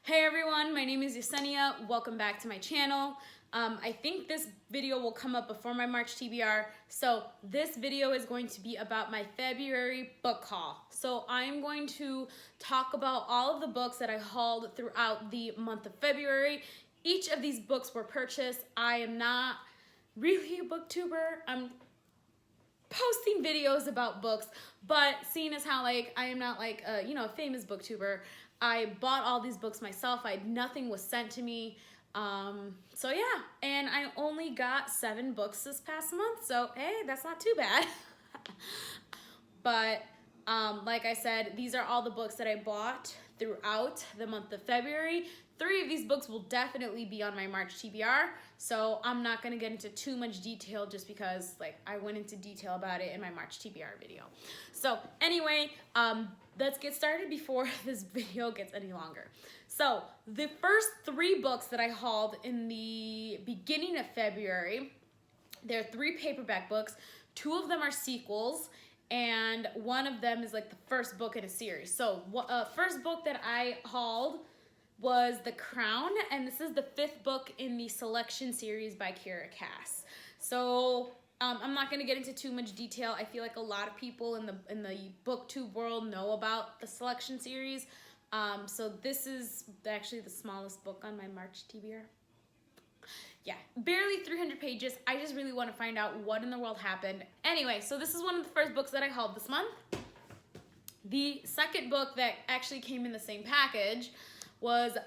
Hey everyone, my name is Yesenia. Welcome back to my channel. I think this video will come up before my March TBR. So this video is going to be about my February book haul. So I'm going to talk about all of the books that I hauled throughout the month of February. Each of these books were purchased. I am not really a booktuber. I'm posting videos about books, but seeing as how I am not a famous booktuber, I bought all these books myself. Nothing was sent to me. So yeah, and I only got 7 books this past month, so hey, that's not too bad. But like I said, these are all the books that I bought throughout the month of February. 3 of these books will definitely be on my March TBR, so I'm not gonna get into too much detail just because I went into detail about it in my March TBR video. So anyway, let's get started before this video gets any longer. So the first 3 books that I hauled in the beginning of February, they're 3 paperback books. 2 of them are sequels, and 1 of them is the first book in a series. So first book that I hauled was The Crown, and this is the 5th book in the Selection series by Kiera Cass. So I'm not going to get into too much detail. I feel like a lot of people in the booktube world know about the Selection series. So this is actually the smallest book on my March TBR. Yeah, barely 300 pages. I just really want to find out what in the world happened. Anyway, so this is one of the first books that I hauled this month. The second book that actually came in the same package was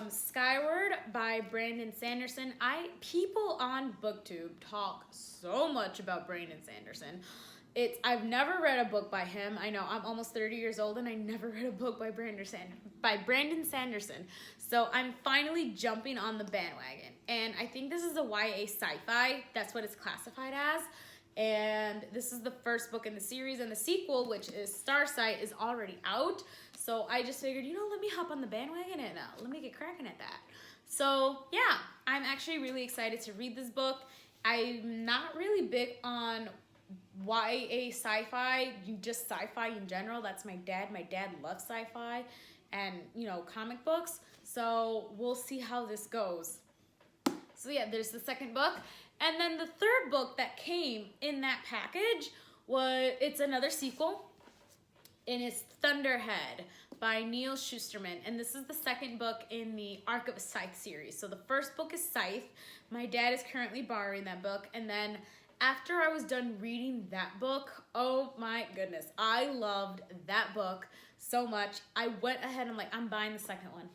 Skyward by Brandon Sanderson. People on BookTube talk so much about Brandon Sanderson. I've never read a book by him. I know I'm almost 30 years old and I never read a book by Brandon Sanderson. So I'm finally jumping on the bandwagon. And I think this is a YA sci-fi. That's what it's classified as. And this is the first book in the series, and the sequel, which is Starsight, is already out. So I just figured, let me hop on the bandwagon and let me get cracking at that. So yeah, I'm actually really excited to read this book. I'm not really big on YA sci-fi, just sci-fi in general. That's my dad. My dad loves sci-fi and, comic books. So we'll see how this goes. So yeah, there's the second book. And then the third book that came in that package it's another sequel, and it's Thunderhead by Neal Shusterman. And this is the second book in the Arc of a Scythe series. So the first book is Scythe. My dad is currently borrowing that book. And then after I was done reading that book, oh my goodness, I loved that book so much. I went ahead and I'm buying the second one.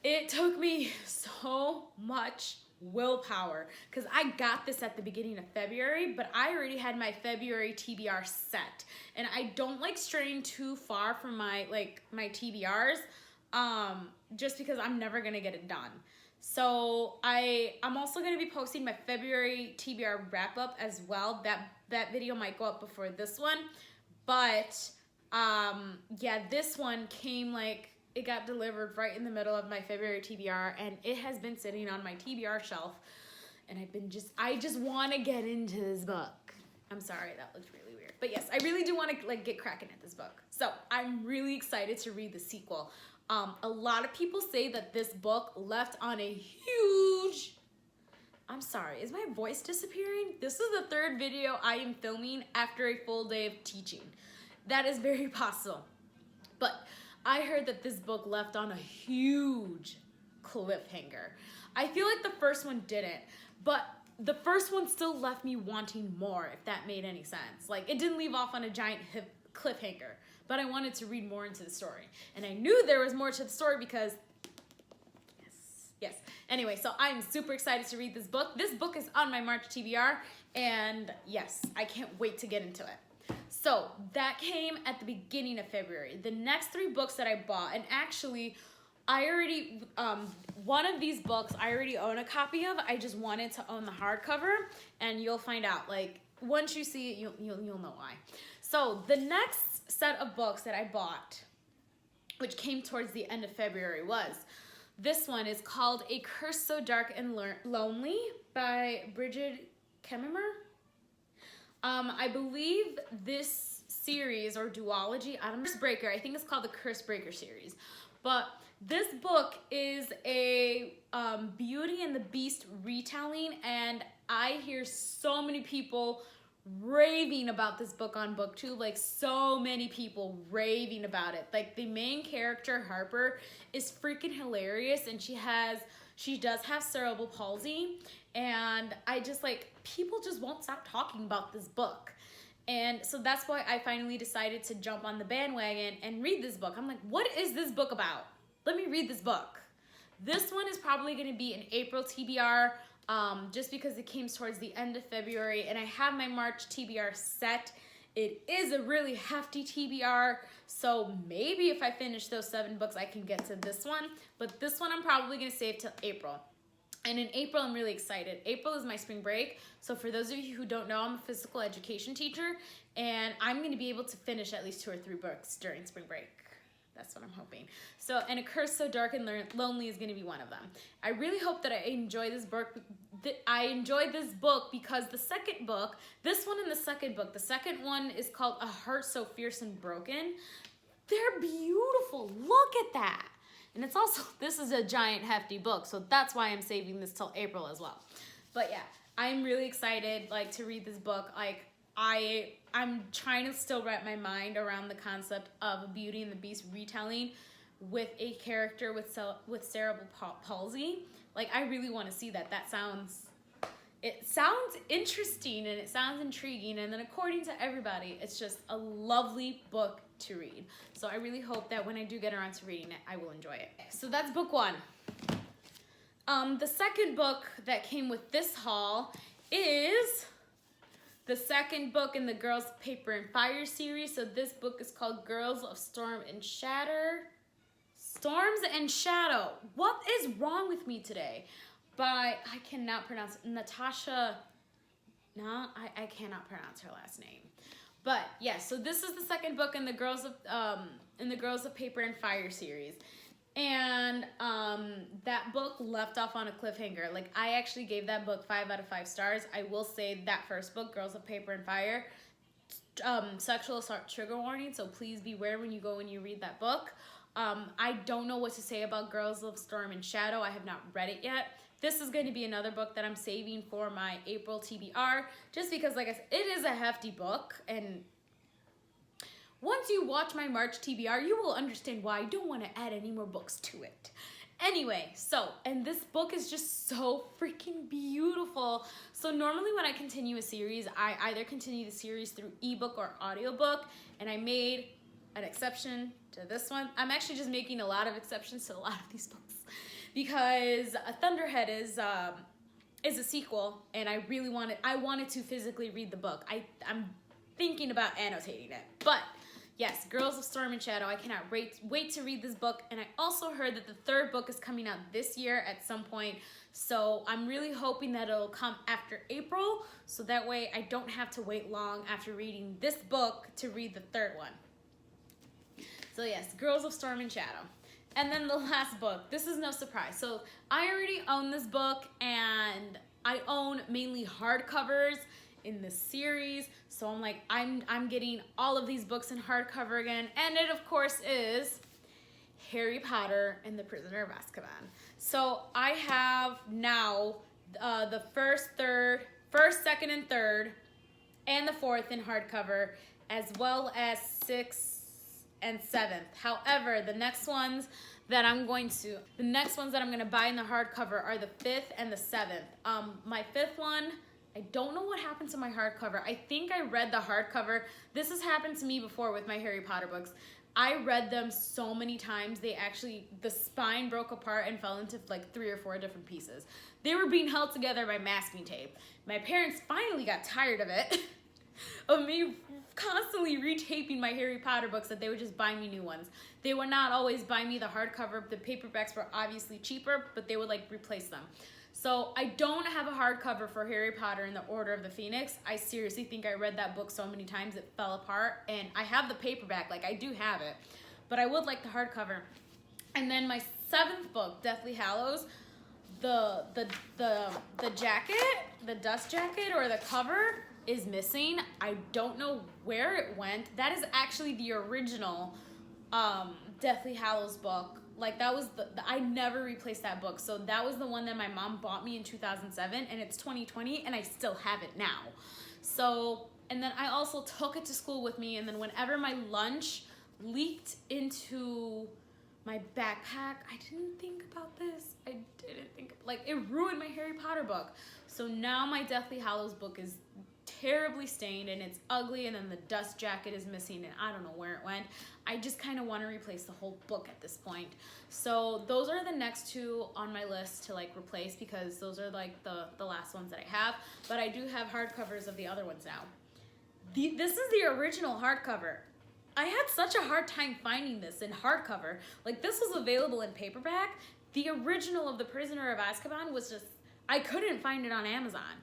It took me so much willpower because I got this at the beginning of February, but I already had my February TBR set, and I don't like straying too far from my TBRs just because I'm never gonna get it done. So I'm also gonna be posting my February TBR wrap up as well. That video might go up before this one, but yeah, this one came it got delivered right in the middle of my February TBR, and it has been sitting on my TBR shelf, and I just want to get into this book. I'm sorry, that looked really weird. But yes, I really do want to get cracking at this book. So I'm really excited to read the sequel. A lot of people say that this book left on a huge... I'm sorry, is my voice disappearing? This is the 3rd video I am filming after a full day of teaching. That is very possible. But I heard that this book left on a huge cliffhanger. I feel like the first one didn't, but the first one still left me wanting more, if that made any sense. It didn't leave off on a giant cliffhanger, but I wanted to read more into the story. And I knew there was more to the story because, yes. Anyway, so I'm super excited to read this book. This book is on my March TBR, and yes, I can't wait to get into it. So that came at the beginning of February. The next 3 books that I bought, and actually I already, one of these books I already own a copy of. I just wanted to own the hardcover, and you'll find out. Once you see it, you'll know why. So the next set of books that I bought, which came towards the end of February, was this one is called A Curse So Dark and Lonely by Bridget Kemmerer. I believe this series or duology, I think it's called the Curse Breaker series. But This book is a Beauty and the Beast retelling, and I hear so many people raving about this book on BookTube. Like, so many people raving about it. Like, the main character, Harper, is freaking hilarious, and she does have cerebral palsy, and I just, like, people just won't stop talking about this book. And so that's why I finally decided to jump on the bandwagon and read this book. I'm like, what is this book about? Let me read this book. This one is probably going to be an April TBR, just because it came towards the end of February, and I have my March TBR set. It is a really hefty TBR, so maybe if I finish those 7 books, I can get to this one. But this one I'm probably going to save till April. And in April, I'm really excited. April is my spring break. So for those of you who don't know, I'm a physical education teacher, and I'm going to be able to finish at least 2 or 3 books during spring break. That's what I'm hoping. So, and A Curse So Dark and Lonely is going to be one of them. I really hope that I enjoy this book. I enjoyed this book because the second book, this one and the second book, the second one is called A Heart So Fierce and Broken. They're beautiful. Look at that. And it's also, this is a giant hefty book, so that's why I'm saving this till April as well. But yeah, I'm really excited, like, to read this book. Like, I'm trying to still wrap my mind around the concept of Beauty and the Beast retelling with a character with cerebral palsy. Like, I really want to see that. It sounds interesting and it sounds intriguing, and then according to everybody, it's just a lovely book to read. So I really hope that when I do get around to reading it, I will enjoy it. So that's book 1. The second book that came with this haul is the second book in the Girls of Paper and Fire series. So this book is called Girls of Storm and Shatter. Storms and Shadow. What is wrong with me today? By, I cannot pronounce it, Natasha, no, I cannot pronounce her last name. But yeah, so this is the second book in the Girls of Paper and Fire series. And that book left off on a cliffhanger. Like, I actually gave that book 5 out of 5 stars. I will say that first book, Girls of Paper and Fire, sexual assault trigger warning, so please beware when you go and you read that book. I don't know what to say about Girls of Storm and Shadow. I have not read it yet. This is going to be another book that I'm saving for my April TBR, just because, like I said, it is a hefty book, and once you watch my March TBR, you will understand why I don't want to add any more books to it. Anyway, so, and this book is just so freaking beautiful. So normally when I continue a series, I either continue the series through ebook or audiobook, and I made an exception to this one. I'm actually just making a lot of exceptions to a lot of these books, because Thunderhead is a sequel, and I wanted to physically read the book. I'm thinking about annotating it. But yes, Girls of Storm and Shadow, I cannot wait to read this book. And I also heard that the 3rd book is coming out this year at some point. So I'm really hoping that it'll come after April, so that way I don't have to wait long after reading this book to read the 3rd one. So yes, Girls of Storm and Shadow. And then the last book, this is no surprise. So I already own this book, and I own mainly hardcovers in this series. So I'm like, I'm getting all of these books in hardcover again. And it, of course, is Harry Potter and the Prisoner of Azkaban. So I have now the first, 2nd, and 3rd, and the 4th in hardcover, as well as 6th and 7th. However, the next ones that I'm going to buy in the hardcover are the 5th and the 7th. My 5th one, I don't know what happened to my hardcover. I think I read the hardcover. This has happened to me before with my Harry Potter books. I read them so many times, the spine broke apart and fell into like 3 or 4 different pieces. They were being held together by masking tape. My parents finally got tired of it, of me constantly retaping my Harry Potter books, that they would just buy me new ones. They would not always buy me the hardcover. The paperbacks were obviously cheaper, but they would like replace them. So I don't have a hardcover for Harry Potter and the Order of the Phoenix. I seriously think I read that book so many times it fell apart, and I have the paperback, like I do have it, but I would like the hardcover. And then my 7th book, Deathly Hallows, the jacket, the dust jacket or the cover is missing. I don't know where it went. That is actually the original Deathly Hallows book. Like that was I never replaced that book. So that was the one that my mom bought me in 2007, and it's 2020 and I still have it now. So, and then I also took it to school with me, and then whenever my lunch leaked into my backpack, I didn't think about this. I didn't think, like, it ruined my Harry Potter book. So now my Deathly Hallows book is terribly stained and it's ugly, and then the dust jacket is missing and I don't know where it went. I just kind of want to replace the whole book at this point. So those are the next two on my list to like replace, because those are like the last ones that I have, but I do have hardcovers of the other ones now. This is the original hardcover. I had such a hard time finding this in hardcover. Like, this was available in paperback. The original of The Prisoner of Azkaban was just, I couldn't find it on Amazon.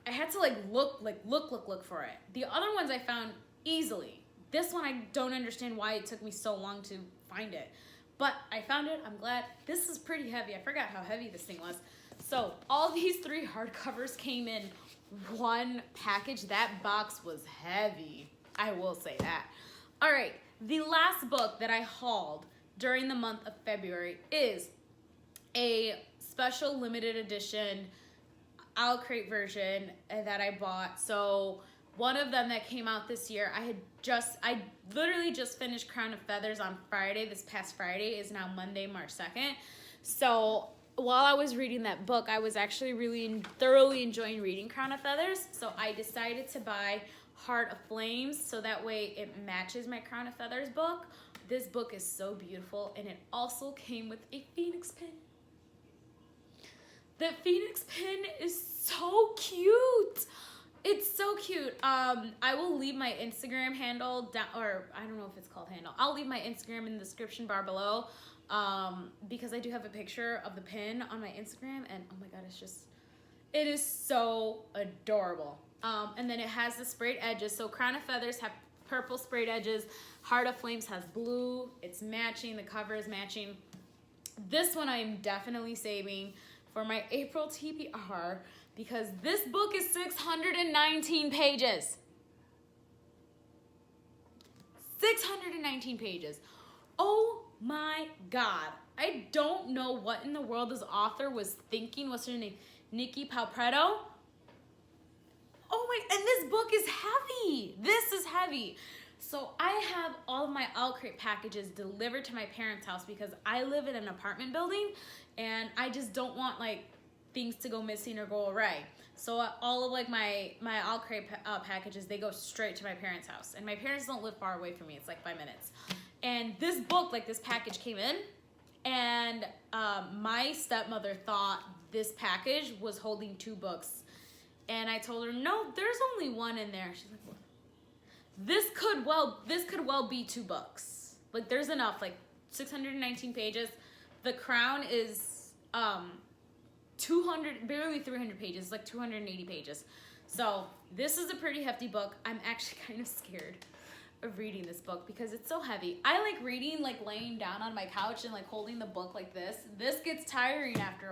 I had to like look for it. The other ones I found easily. This one, I don't understand why it took me so long to find it. But I found it, I'm glad. This is pretty heavy. I forgot how heavy this thing was. So all these 3 hardcovers came in one package. That box was heavy, I will say that. All right, the last book that I hauled during the month of February is a special limited edition OwlCrate version that I bought. So one of them that came out this year, I literally just finished Crown of Feathers on Friday. This past Friday is now Monday, March 2nd. So while I was reading that book, I was actually really thoroughly enjoying reading Crown of Feathers. So I decided to buy Heart of Flames, so that way it matches my Crown of Feathers book. This book is so beautiful, and it also came with a phoenix pin. The phoenix pin is so cute. It's so cute. I will leave my Instagram handle down, or I don't know if it's called handle. I'll leave my Instagram in the description bar below, because I do have a picture of the pin on my Instagram, and oh my god, it is so adorable. And then it has the sprayed edges. So Crown of Feathers have purple sprayed edges. Heart of Flames has blue. It's matching. The cover is matching. This one I am definitely saving for my April TBR, because this book is 619 pages. 619 pages. Oh my god. I don't know what in the world this author was thinking. What's her name? Nikki Palpretto. Oh my, and this book is heavy. This is heavy. So I have all of my OwlCrate packages delivered to my parents' house, because I live in an apartment building and I just don't want like things to go missing or go awry. So all of like my OwlCrate packages, they go straight to my parents' house, and my parents don't live far away from me. It's like 5 minutes. And this book, like this package came in, and my stepmother thought this package was holding 2 books. And I told her, no, there's only 1 in there. She's like, what? This could well be 2 books. Like, there's enough, like 619 pages. The Crown is 200, barely 300 pages, like 280 pages. So this is a pretty hefty book. I'm actually kind of scared of reading this book because it's so heavy. I like reading like laying down on my couch and like holding the book like this. This gets tiring after a